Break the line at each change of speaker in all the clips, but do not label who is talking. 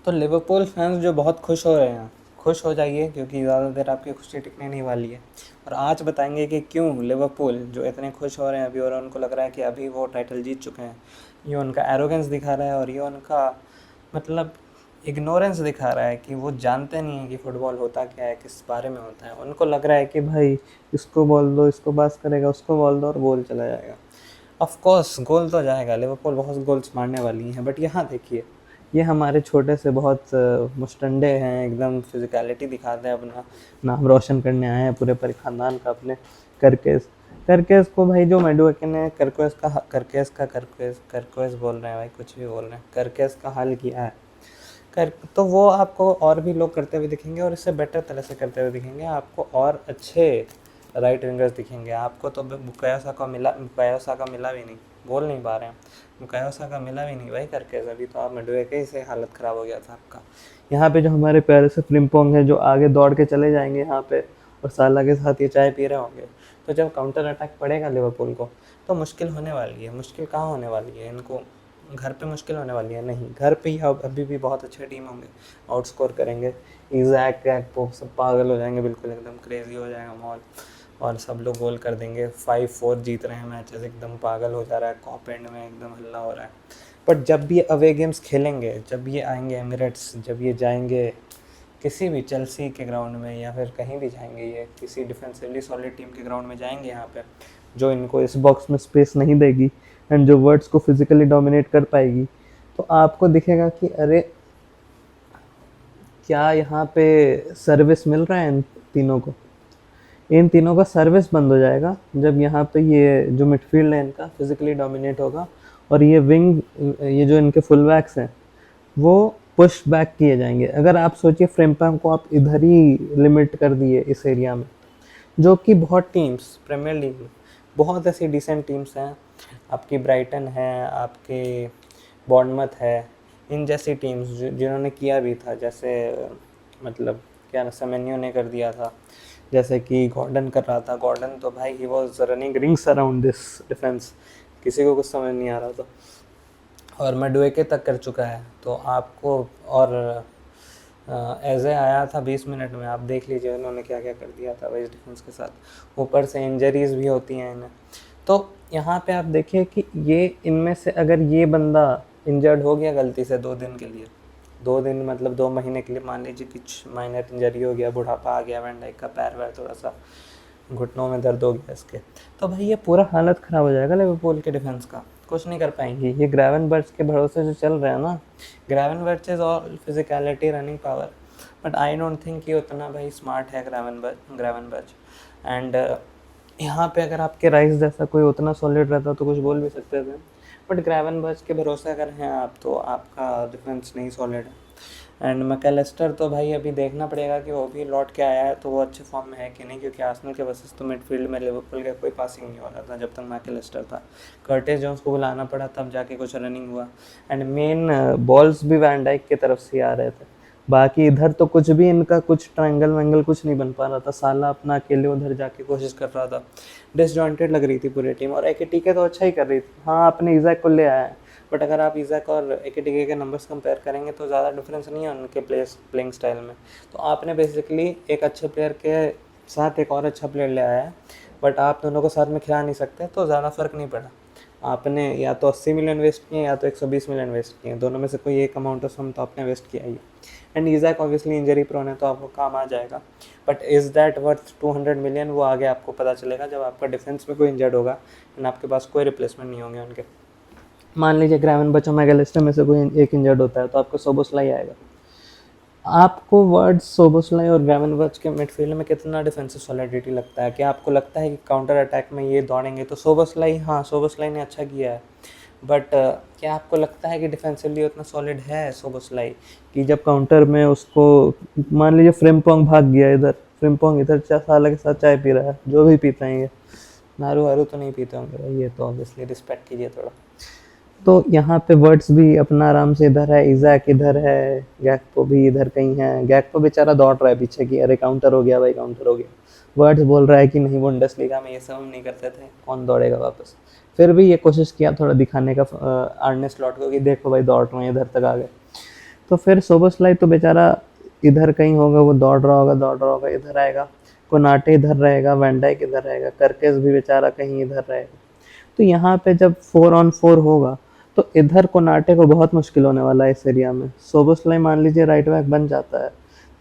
तो Liverpool fans जो बहुत खुश हो रहे हैं, खुश हो जाइए क्योंकि ज़्यादा देर आपकी खुशी टिकने नहीं वाली है। और आज बताएंगे कि क्यों लिवरपूल जो इतने खुश हो रहे हैं अभी और उनको लग रहा है कि अभी वो टाइटल जीत चुके हैं, ये उनका एरोगेंस दिखा रहा है और ये उनका मतलब इग्नोरेंस दिखा रहा है कि वो जानते नहीं हैं कि फ़ुटबॉल होता क्या है, किस बारे में होता है। उनको लग रहा है कि भाई इसको बॉल दो, इसको पास करेगा, उसको बॉल दो और गोल चला जाएगा। ऑफ कोर्स गोल तो जाएगा, लिवरपूल बहुत गोल्स मारने वाली है, बट यहाँ देखिए, ये हमारे छोटे से बहुत मुस्टंडे हैं, एकदम फिजिकलिटी दिखाते हैं, अपना नाम रोशन करने आए हैं पूरे पूरे खानदान का अपने। करकेस करकेस को भाई जो मेडुएके ने करकेस बोल रहे हैं भाई, कुछ भी बोल रहे हैं, करकेस का हाल किया है कर, तो वो आपको और भी लोग करते हुए दिखेंगे और इससे बेटर तरह से करते हुए दिखेंगे आपको, और अच्छे राइट विंगर्स दिखेंगे आपको। तो बुकायो साका मिला भी नहीं, बोल नहीं पा रहे हैं, बुकायो साका मिला भी नहीं भाई करके, अभी तो आप मेडुएके से हालत ख़राब हो गया था आपका। यहाँ पे जो हमारे प्यारे से फ्रिम्पोंग है जो आगे दौड़ के चले जाएंगे यहाँ पे, और साला के साथ ये चाय पी रहे होंगे, तो जब काउंटर अटैक पड़ेगा लिवरपूल को तो मुश्किल होने वाली है। मुश्किल कहाँ होने वाली है इनको, घर पे मुश्किल होने वाली है नहीं, घर पे ही अब अभी भी बहुत अच्छे टीम होंगे, आउटस्कोर करेंगे। इज़ैक वो सब पागल हो जाएंगे, बिल्कुल एकदम क्रेजी हो जाएगा माहौल और सब लोग गोल कर देंगे। 5-4 जीत रहे हैं मैचेस, एकदम पागल हो जा रहा है, कॉप एंड में एकदम हल्ला हो रहा है। बट जब भी अवे गेम्स खेलेंगे, जब ये आएंगे एमिरेट्स, जब ये जाएंगे किसी भी चेल्सी के ग्राउंड में या फिर कहीं भी जाएंगे, ये किसी डिफेंसिवली सॉलिड टीम के ग्राउंड में जाएंगे यहाँ पे, जो इनको इस बॉक्स में स्पेस नहीं देगी एंड जो वर्ड्स को फिजिकली डोमिनेट कर पाएगी, तो आपको दिखेगा कि अरे क्या यहाँ पे सर्विस मिल रहा है इन तीनों को। इन तीनों का सर्विस बंद हो जाएगा जब यहाँ पे ये जो मिडफील्ड है इनका फिजिकली डोमिनेट होगा, और ये विंग, ये जो इनके फुल बैक्स हैं वो पुश बैक किए जाएंगे। अगर आप सोचिए फ्रेम्पैम को आप इधर ही लिमिट कर दिए इस एरिया में, जो कि बहुत टीम्स प्रीमियर लीग में बहुत ऐसी डिसेंट टीम्स हैं, आपकी ब्राइटन है, आपके बॉर्नमथ है, इन जैसी टीम्स जिन्होंने किया भी था, जैसे मतलब क्या सेमेन्यो ने कर दिया था, जैसे कि गॉर्डन कर रहा था। गॉर्डन तो भाई he was running rings around this defence, किसी को कुछ समझ नहीं आ रहा था, और मेडुएके तक कर चुका है। तो आपको और एजे आया था 20 मिनट में, आप देख लीजिए उन्होंने क्या क्या कर दिया था वेस्ट डिफेंस के साथ, ऊपर से इंजरीज भी होती हैं इन्हें। तो यहाँ पे आप देखिए कि ये इनमें से अगर ये बंदा इंजर्ड हो गया गलती से 2 दिन के लिए, 2 दिन मतलब 2 महीने के लिए, मान लीजिए कुछ माइनर इंजरी हो गया, बुढ़ापा आ गया, वैन डाइक का पैर वैर थोड़ा सा घुटनों में दर्द हो गया इसके, तो भाई ये पूरा हालत ख़राब हो जाएगा लिवरपूल के डिफेंस का, कुछ नहीं कर पाएंगे। ये ग्रेवेनबर्च के भरोसे जो चल रहा है ना, Gravenberch is all physicality running power, but I don't think ये उतना भाई स्मार्ट है ग्रेवेनबर्च। एंड यहाँ पे अगर आपके राइस जैसा कोई उतना सॉलिड रहता तो कुछ बोल भी सकते थे, बट ग्रेवेनबर्च के भरोसे अगर हैं आप तो आपका डिफेंस नहीं सॉलिड है। एंड मैकेलिस्टर तो भाई अभी देखना पड़ेगा कि वो भी लौट के आया है तो वो अच्छे फॉर्म में है कि नहीं, क्योंकि आर्सेनल के वर्सेस तो मिडफील्ड में लिवरपूल का कोई पासिंग नहीं हो रहा था जब तक मैकेलिस्टर था। कर्टिस जोन्स को बुलाना पड़ा तब जाके कुछ रनिंग हुआ, एंड मेन बॉल्स भी वैन डाइक की तरफ से आ रहे थे। बाकी इधर तो कुछ भी इनका कुछ ट्रायंगल वैंगल कुछ नहीं बन पा रहा था, साला अपना अकेले उधर जाके कोशिश कर रहा था, डिसजॉइंटेड लग रही थी पूरी टीम। और एकेटीके तो अच्छा ही कर रही थी, हाँ अपने इज़ैक को ले आया है, बट अगर आप इज़ैक और एकेटीके के नंबर्स कंपेयर करेंगे तो ज़्यादा डिफरेंस नहीं है उनके प्लेइंग स्टाइल में। तो आपने बेसिकली एक अच्छे प्लेयर के साथ एक और अच्छा प्लेयर ले आया है, बट आप दोनों को साथ में खिला नहीं सकते, तो ज़्यादा फ़र्क नहीं पड़ा। आपने या तो 80 मिलियन वेस्ट किए या तो 120 मिलियन वेस्ट किए, दोनों में से कोई एक अमाउंट ऑफ सम तो आपने वेस्ट किया ही। एंड इज़ैक ऑब्वियसली इंजरी प्रोन है तो आपको काम आ जाएगा, but is that worth 200 million, वो आगे आपको पता चलेगा जब आपका डिफेंस में कोई इंजर्ड होगा एंड आपके पास कोई रिप्लेसमेंट नहीं होंगे उनके। मान लीजिए ग्रावेनबर्च और मैकेलिस्टर में से कोई एक इंजर्ड होता है तो आपको सोबोस्लाई आएगा। आपको वर्ड्स सोबोस्लाई और ग्रावेनबर्च के मिडफील्ड में कितना डिफेंसिव सॉलिडिटी लगता है? क्या आपको लगता है कि काउंटर अटैक में ये दौड़ेंगे? तो सोबोस्लाई, हाँ सोबोस्लाई ने अच्छा किया है, बट क्या आपको लगता है कि डिफेंसिवली उतना सॉलिड है सोबोस्लाई कि जब काउंटर में उसको, मान लीजिए फ्रिम्पोंग भाग गया इधर, फ्रिम्पोंग इधर साला के साथ चाय पी रहा है, जो भी पीते हैं ये, नारू वारू तो नहीं पीते होंगे भाई, ये तो ऑब्वियसली रिस्पेक्ट कीजिए थोड़ा। तो यहाँ पे वर्ड्स भी अपना आराम से इधर है, इज़ैक इधर है, गैक्पो भी इधर कहीं है। गैक्पो बेचारा दौड़ रहा है पीछे कि अरे काउंटर हो गया भाई, काउंटर हो गया। वर्ड्स बोल रहा है कि नहीं बुंडेसलीगा में ये सब हम नहीं करते थे, कौन दौड़ेगा वापस। फिर भी ये कोशिश किया थोड़ा दिखाने का आर्ने स्लॉट को कि देखो भाई दौड़ रहे हैं, इधर तक आ गए। तो फिर सोबोस्लाई तो बेचारा इधर कहीं होगा, वो दौड़ रहा होगा, इधर आएगा, कोनाटे इधर रहेगा, वैन डाइक इधर रहेगा, कर्केस भी बेचारा कहीं इधर रहेगा। तो यहाँ पे जब 4 on 4 होगा तो इधर कोनाटे को बहुत मुश्किल होने वाला है इस एरिया में। सोबोस्लाई मान लीजिए राइट बैक बन जाता है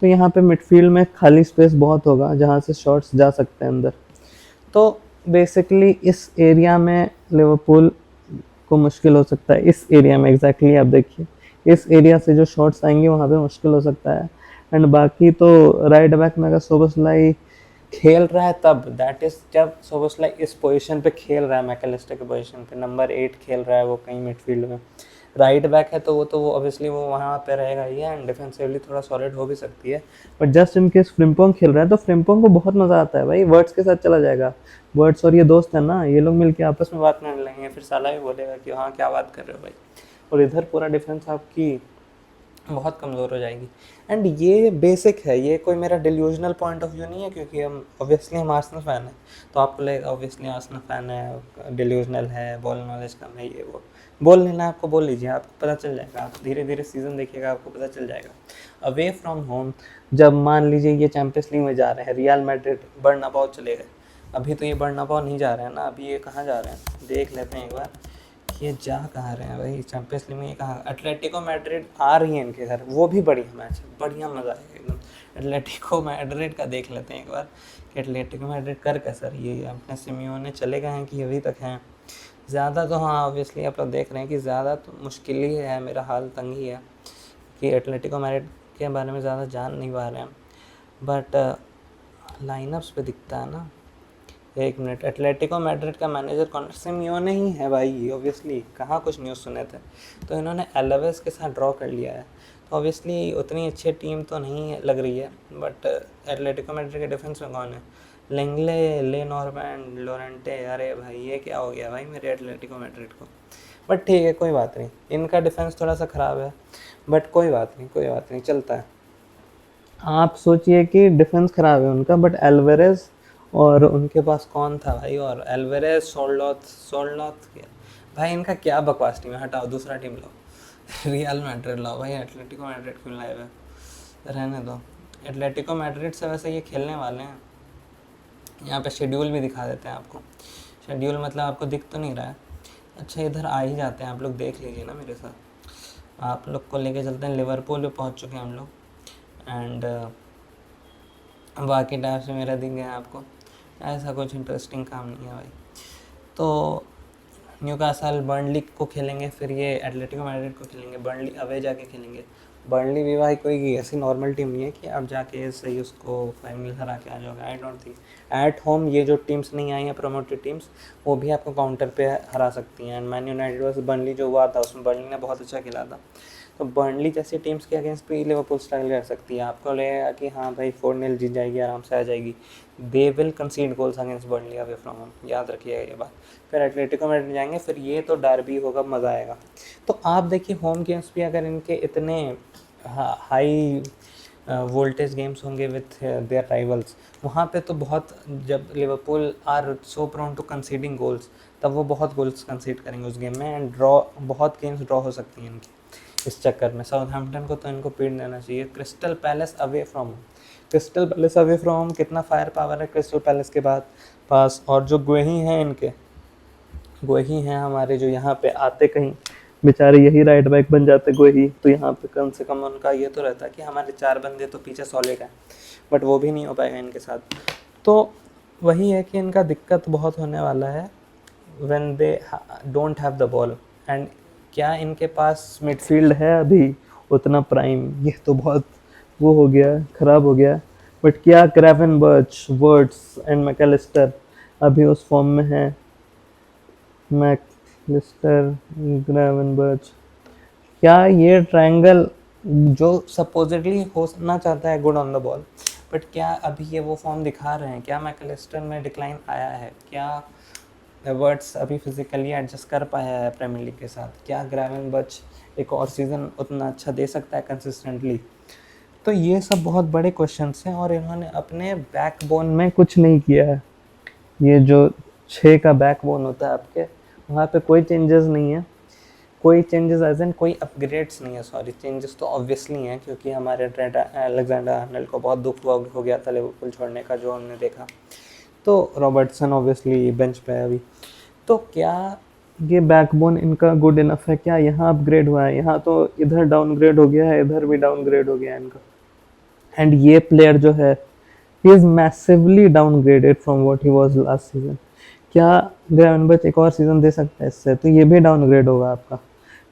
तो यहाँ पे मिडफील्ड में खाली स्पेस बहुत होगा जहाँ से शॉट्स जा सकते हैं अंदर। तो बेसिकली इस एरिया में लिवरपूल को मुश्किल हो सकता है, इस एरिया में एग्जैक्टली आप देखिए इस एरिया से जो शॉट्स आएंगे वहाँ पे मुश्किल हो सकता है। एंड बाकी तो राइट बैक में अगर सोबोस्लाई खेल रहा है तब, दैट इज जब सोबोस्लाई इस पोजीशन पे खेल रहा है, मैकलिस्टर के पोजीशन पे नंबर 8 खेल रहा है वो कहीं मिडफील्ड में, राइट बैक है तो वो ऑब्वियसली वो वहाँ पे रहेगा ही, एंड डिफेंसिवली थोड़ा सॉलिड हो भी सकती है। But just in case Frimpong खेल रहा है तो फ्रिम्पोंग को बहुत मज़ा आता है भाई, वर्ड्स के साथ चला जाएगा। वर्ड्स और ये दोस्त है ना, ये लोग मिलके आपस में बात करने लगेंगे, फिर साला भी बोलेगा कि हाँ क्या बात कर रहे हो भाई, और इधर पूरा डिफेंस आपकी बहुत कमज़ोर हो जाएगी। एंड ये बेसिक है, ये कोई मेरा डिल्यूजनल पॉइंट ऑफ व्यू नहीं है, क्योंकि हम आर्सेनल फ़ैन है, तो आपको लगेगा ऑब्वियसली आर्सेनल फ़ैन है, डिल्यूजनल है, बॉल नॉलेज कम है, ये वो बोल लेना, आपको बोल लीजिए, आपको पता चल जाएगा, आप धीरे धीरे सीज़न देखिएगा आपको पता चल जाएगा। अवे फ्रॉम होम जब मान लीजिए ये चैंपियंस लीग में जा रहे हैं, रियल मैड्रिड बर्नाबाउ चले गए, अभी तो ये बर्नाबाउ नहीं जा रहे हैं ना, अभी ये कहाँ जा रहे हैं देख लेते हैं एक बार, ये जा कहाँ रहे हैं भाई चैंपियंस लीग में, ये कहाँ, एटलेटिको मैड्रिड आ रही है इनके घर, वो भी बढ़िया मैच है, बढ़िया मज़ा आएगा एकदम। एटलेटिको मैड्रिड का देख लेते हैं एक बार कि एटलेटिको मैड्रिड कर कैसा रही है, अपने सिमियोने चले गए हैं कि अभी तक हैं। ज़्यादा तो हाँ ऑब्वियसली आप लोग देख रहे हैं कि ज़्यादा तो मुश्किल ही है, मेरा हाल तंग ही है कि एटलेटिको मैड्रिड के बारे में ज़्यादा जान नहीं पा रहे हैं, बट लाइनअप्स पे दिखता है ना। एक मिनट, एटलेटिको मैड्रिड का मैनेजर कौन, सिमियोने ही है भाई ऑब्वियसली, कहाँ कुछ न्यूज़ सुने थे, तो इन्होंने एलावेस के साथ ड्रॉ कर लिया है, तो ऑब्वियसली उतनी अच्छी टीम तो नहीं लग रही है। बट एटलेटिको मैड्रिड के डिफेंस में कौन है, लेंगले, ले नॉर्मैंड, लोरेंटे, अरे भाई ये क्या हो गया भाई मेरे एटलेटिको मैड्रिड को। बट ठीक है कोई बात नहीं, इनका डिफेंस थोड़ा सा ख़राब है, बट कोई बात नहीं चलता है। आप सोचिए कि डिफेंस ख़राब है उनका, बट एल्वेरेज और उनके पास कौन था भाई, और एल्वेरेज, सोल्डॉथ भाई इनका क्या बकवास टीम है, हटाओ दूसरा टीम लो रियल मैड्रिड लाओ भाई, एटलेटिको मैड्रिड क्यों लाए हुए, रहने दो। एटलेटिको मैड्रिड से वैसे ये खेलने वाले हैं, यहाँ पे शेड्यूल भी दिखा देते हैं आपको, शेड्यूल मतलब आपको दिख तो नहीं रहा है, अच्छा इधर आ ही जाते हैं, आप लोग देख लीजिए ना मेरे साथ, आप लोग को लेके चलते हैं, लिवरपूल पे पहुँच चुके हैं हम लोग, एंड बाकी टाइप से मेरा दिख गया आपको, ऐसा कुछ इंटरेस्टिंग काम नहीं है भाई। तो न्यूकासल बर्नली को खेलेंगे, फिर ये एटलेटिको मैड्रिड को खेलेंगे, बर्नली अवे जाके खेलेंगे। बर्नली भी भाई कोई ऐसी नॉर्मल टीम नहीं है कि आप जाके सही उसको 5-0 हरा के आ जाओगे, आई डोंट थिंक। एट होम ये जो टीम्स नहीं आई हैं प्रोमोटेड टीम्स, वो भी आपको काउंटर पे हरा सकती हैं। And Man United versus Burnley जो हुआ था उसमें बर्नली ने बहुत अच्छा खेला था, तो बर्नली जैसी टीम्स के अगेंस्ट भी लिवरपूल स्ट्रगल कर सकती है। आपको लगेगा कि हाँ भाई 4-0 जीत जाएगी, आराम से आ जाएगी, they will concede goals against Burnley away from home, याद रखिएगा ये बात। फिर एटलेटिको मैड्रिड जाएंगे, फिर ये तो डर्बी होगा, मज़ा आएगा। तो आप देखिए होम गेम्स भी अगर इनके इतने हाई वोल्टेज गेम्स होंगे विथ देयर राइवल्स, वहाँ पे तो बहुत, जब Liverpool are so prone to conceding goals, तब वो बहुत गोल्स कंसीड करेंगे उस गेम में, एंड बहुत गेम्स ड्रॉ हो सकती हैं इनकी इस चक्कर में। साउथहैम्पटन को तो इनको पीट देना चाहिए। Crystal palace away from home, crystal palace away from home, कितना फायर पावर है क्रिस्टल पैलेस के बाद पास, और जो गुही हैं इनके, गुही हैं हमारे जो यहाँ पे आते कहीं बेचारे यही राइट बैक बन जाते गुही, तो यहाँ पे कम से कम उनका ये तो रहता कि हमारे 4 बंदे तो पीछे सॉलिड हैं, बट वो भी नहीं हो पाएगा इनके साथ। तो वही है कि इनका दिक्कत बहुत होने वाला है when they don't have the ball. And क्या इनके पास मिडफील्ड है अभी उतना प्राइम, ये तो बहुत वो हो गया, ख़राब हो गया। बट क्या ग्रेवेनबर्च, वर्ड्स एंड मैकलिस्टर अभी उस फॉर्म में है, मैकलिस्टर, ग्रेवेनबर्च, क्या ये ट्रायंगल जो सपोजिटली होना चाहता है good on the ball, but क्या अभी ये वो फॉर्म दिखा रहे हैं, क्या मैकलिस्टर में डिक्लाइन आया है, क्या वर्ड्स अभी फिजिकली एडजस्ट कर पाया है प्रीमियर लीग के साथ, क्या ग्रेवेनबर्च एक और सीज़न उतना अच्छा दे सकता है कंसिस्टेंटली। तो ये सब बहुत बड़े क्वेश्चंस हैं, और इन्होंने अपने बैकबोन में कुछ नहीं किया है। ये जो 6 का बैकबोन होता है आपके, वहाँ पे कोई चेंजेस नहीं है। कोई चेंजेस एज इन कोई अपग्रेड्स नहीं है, सॉरी चेंजेस तो ऑब्वियसली हैं क्योंकि हमारे ट्रेंट अलेक्जेंडर आर्नल्ड को बहुत दुख हो गया था लिवरपूल छोड़ने का जो हमने देखा। तो रॉबर्टसन ऑब्वियसली बेंच पे है अभी। तो क्या ये बैकबोन इनका गुड इनफ है? क्या यहाँ अपग्रेड हुआ है? यहाँ तो इधर डाउनग्रेड हो गया है, इधर भी डाउनग्रेड हो गया है इनका। एंड ये प्लेयर जो है he is massively downgraded from what he was last season. क्या ग्रेवेनबर्च एक और सीजन दे सकता है इससे? तो ये भी डाउनग्रेड होगा आपका।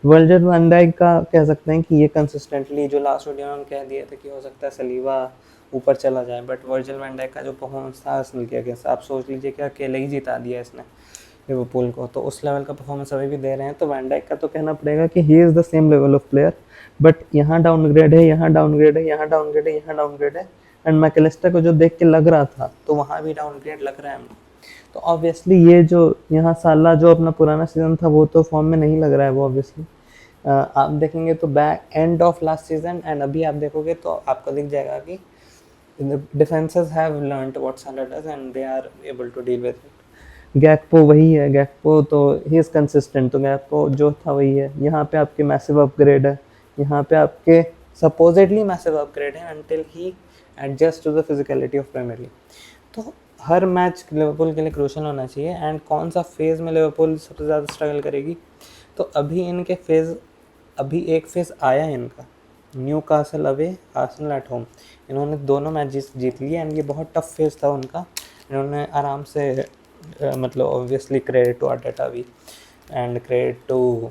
वर्जिल वैन डाइक का कह सकते हैं कि ये कंसिस्टेंटली जो लास्ट वीडियो में हम कह दिए थे कि हो सकता है सलीबा ऊपर चला जाए, बट वर्जिल वैन डाइक का जो परफॉर्मेंस था आर्सेनल के अगेंस्ट, आप सोच लीजिए कि अकेले ही जिता दिया इसने लिवरपूल को, तो उस लेवल का परफॉर्मेंस अभी भी दे रहे हैं। तो वैन डाइक का तो कहना पड़ेगा कि he is the same level of player, but यहाँ डाउनग्रेड है, यहाँ डाउनग्रेड है, यहाँ डाउनग्रेड है, यहाँ डाउनग्रेड है। एंड मैकलिस्टर को जो देख के लग रहा था तो वहाँ भी डाउनग्रेड लग रहा है हमको। तो ऑब्वियसली ये जो यहाँ साला जो अपना पुराना सीजन था वो तो फॉर्म में नहीं लग रहा है वो ऑब्वियसली। आप देखेंगे तो back end of last season and अभी आप देखोगे तो आपको दिख जाएगा कि defences have learned what Salah does and they are able to deal with it. Gakpo वही है, गैकपो तो ही इज़ कंसिस्टेंट, तो गैकपो जो था वही है। यहाँ पे आपके मैसिव अपग्रेड है, यहाँ पे आपके सपोजिटली मैसिव अपग्रेड है until he adjust to the physicality of Premier League. तो हर मैच लिवरपूल के लिए क्रूशल होना चाहिए। एंड कौन सा फेज़ में लिवरपूल सबसे ज़्यादा स्ट्रगल करेगी, तो अभी इनके फेज़, अभी एक फेज़ आया है इनका, Newcastle away Arsenal at home. इन्होंने दोनों मैच जीत लिए एंड ये बहुत टफ फेज़ था उनका। इन्होंने आराम से मतलब ऑब्वियसली क्रेडिट टू आर्टेटा भी एंड क्रेडिट टू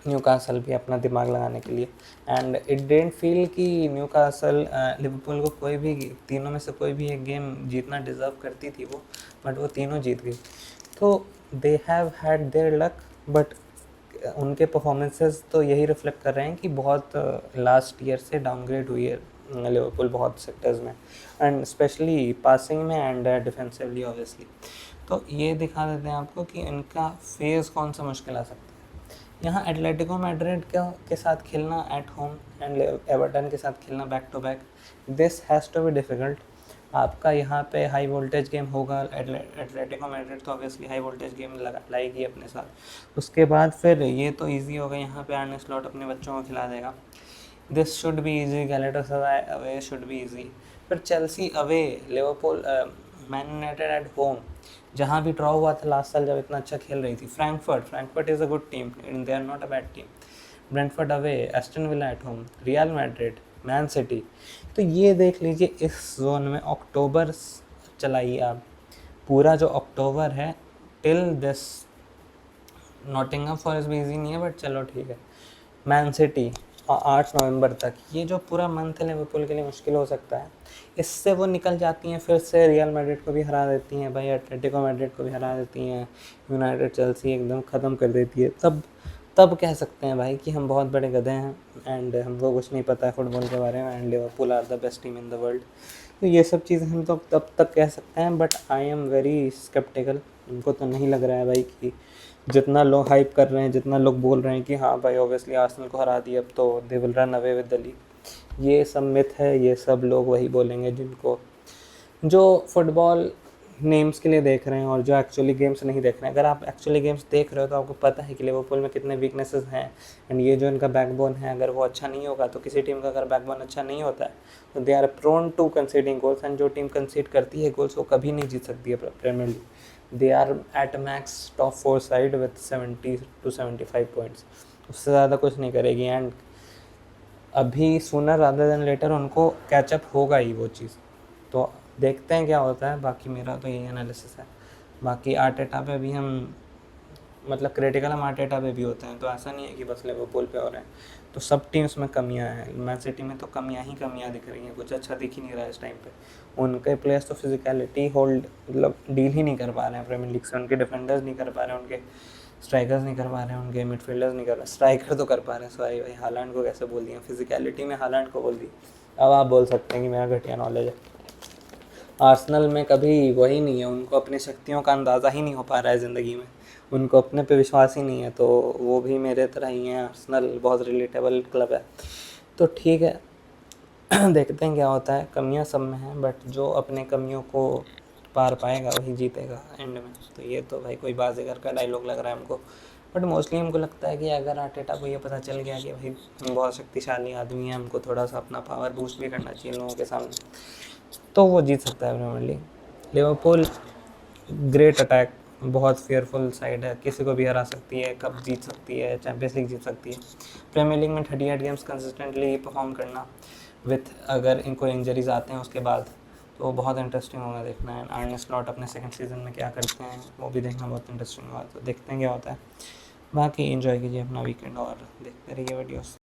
न्यूकासल भी अपना दिमाग लगाने के लिए। एंड इट डिडंट फील कि न्यूकासल लिवरपूल को कोई भी तीनों में से कोई भी एक गेम जीतना डिज़र्व करती थी वो, बट वो तीनों जीत गई। तो they have had there luck, but उनके परफॉर्मेंसेस तो यही रिफ्लेक्ट कर रहे हैं कि बहुत लास्ट ईयर से डाउनग्रेड हुई है लिवरपूल बहुत सेक्टर्स में, एंड स्पेशली पासिंग में एंड डिफेंसिवली ऑब्वियसली। तो ये दिखा देते हैं आपको कि इनका फेज़ कौन सा मुश्किल आ सकता है। यहाँ एटलेटिको मैड्रिड के साथ खेलना एट होम एंड एवर्टन के साथ खेलना back to back, this has to be difficult. आपका यहाँ पे हाई वोल्टेज गेम होगा, एटलेटिको मैड्रिड तो ऑब्वियसली हाई वोल्टेज गेम लाएगी अपने साथ। उसके बाद फिर ये तो इजी होगा, यहाँ पे आर्ने स्लॉट अपने बच्चों को खिला देगा, this should be easy. Galatasaray away should be easy. फिर Chelsea away, Liverpool, Man United at home, जहाँ भी ड्रॉ हुआ था लास्ट साल जब इतना अच्छा खेल रही थी। Frankfurt is a good team, they are not a bad team. Brentford away, Aston Villa at home, Real Madrid, Man City. तो ये देख लीजिए इस जोन में अक्टूबर चलाइए आप, पूरा जो अक्टूबर है टिल दिस, नॉटिंघम फॉरेस्ट भी ईजी नहीं है बट चलो ठीक है, मैन सिटी 8 नवंबर तक, ये जो पूरा मंथ है लिवरपूल के लिए मुश्किल हो सकता है। इससे वो निकल जाती हैं, फिर से रियल मैड्रिड को भी हरा देती हैं भाई, एटलेटिको मैड्रिड को भी हरा देती हैं, यूनाइटेड चेल्सी एकदम ख़त्म कर देती है। तब कह सकते हैं भाई कि हम बहुत बड़े गधे हैं एंड हमको कुछ नहीं पता है फुटबॉल के बारे में and Liverpool are the best team in the world. तो ये सब चीज़ें हम तो तब तक कह सकते हैं, but I am very sceptical. उनको तो नहीं लग रहा है भाई कि जितना लोग हाइप कर रहे हैं, जितना लोग बोल रहे हैं कि हाँ भाई ऑब्वियसली आर्सेनल को हरा दिया अब तो they will run away with the league, ये सब मिथ है। ये सब लोग वही बोलेंगे जिनको, जो फुटबॉल नेम्स के लिए देख रहे हैं और जो एक्चुअली गेम्स नहीं देख रहे हैं। अगर आप एक्चुअली गेम्स देख रहे हो तो आपको पता है कि लिवरपूल में कितने वीकनेसेस हैं एंड ये जो इनका बैकबोन है अगर वो अच्छा नहीं होगा, तो किसी टीम का अगर बैकबोन अच्छा नहीं होता है तो they are prone to conceding goals, and जो टीम कंसीड करती है गोल्स वो कभी नहीं जीत सकती है Premier League. They are at max top 4 side with 70 to 75 points, उससे ज़्यादा कुछ नहीं करेगी। एंड अभी सूनर रादर देन लेटर उनको कैचअप होगा ही वो चीज़, तो देखते हैं क्या होता है। बाकी मेरा तो यही एनालिसिस है। बाकी आर्टेटा पे भी हम मतलब क्रिटिकल हम आर्टेटा पे भी होते हैं, तो ऐसा नहीं है कि बस लिवरपूल पे हो रहे हैं। तो सब टीम्स में कमियां हैं, मैन सिटी में तो कमियां दिख रही हैं, कुछ अच्छा दिख ही नहीं रहा है इस टाइम पे। उनके प्लेयर्स तो फिजिकलिटी होल्ड मतलब डील ही नहीं कर पा रहे हैं प्रीमियर लीग से, उनके डिफेंडर्स नहीं कर पा रहे हैं, उनके स्ट्राइकर्स नहीं कर पा रहे हैं, उनके मिडफील्डर्स नहीं कर रहे, स्ट्राइकर तो कर पा रहे हैं। सॉरी भाई, हालैंड को कैसे बोल दिया, फिजिकलिटी में हालैंड को बोल दी। अब आप बोल सकते हैं कि मेरा घटिया नॉलेज है। आर्सेनल में कभी वही नहीं है, उनको अपनी शक्तियों का अंदाज़ा ही नहीं हो पा रहा है ज़िंदगी में, उनको अपने पे विश्वास ही नहीं है, तो वो भी मेरे तरह ही हैं। आर्सेनल बहुत रिलेटेबल क्लब है, तो ठीक है देखते हैं क्या होता है। कमियां सब में हैं, बट जो अपने कमियों को पार पाएगा वही जीतेगा एंड में। तो ये तो भाई कोई बाजीगर का डायलॉग लग रहा है हमको,
बट मोस्टली हमको लगता है कि अगर आर्टेटा को ये पता चल गया कि भाई हम बहुत शक्तिशाली आदमी हैं, हमको थोड़ा सा अपना पावर बूस्ट भी करना चाहिए लोगों के सामने, तो वो जीत सकता है Premier League. Liverpool great attack, बहुत फेयरफुल साइड है, किसी को भी हरा सकती है, कप जीत सकती है, चैंपियंस लीग जीत सकती है। प्रीमियर लीग में 38 गेम्स कंसिस्टेंटली परफॉर्म करना विथ, अगर इनको इंजरीज आते हैं उसके बाद, तो बहुत इंटरेस्टिंग होगा देखना है। आर्ने स्लॉट अपने सेकंड सीजन में क्या करते हैं वो भी देखना बहुत इंटरेस्टिंग होगा, तो देखते हैं क्या होता है। बाकी एंजॉय कीजिए अपना वीकेंड और देखते रहिए वीडियोस।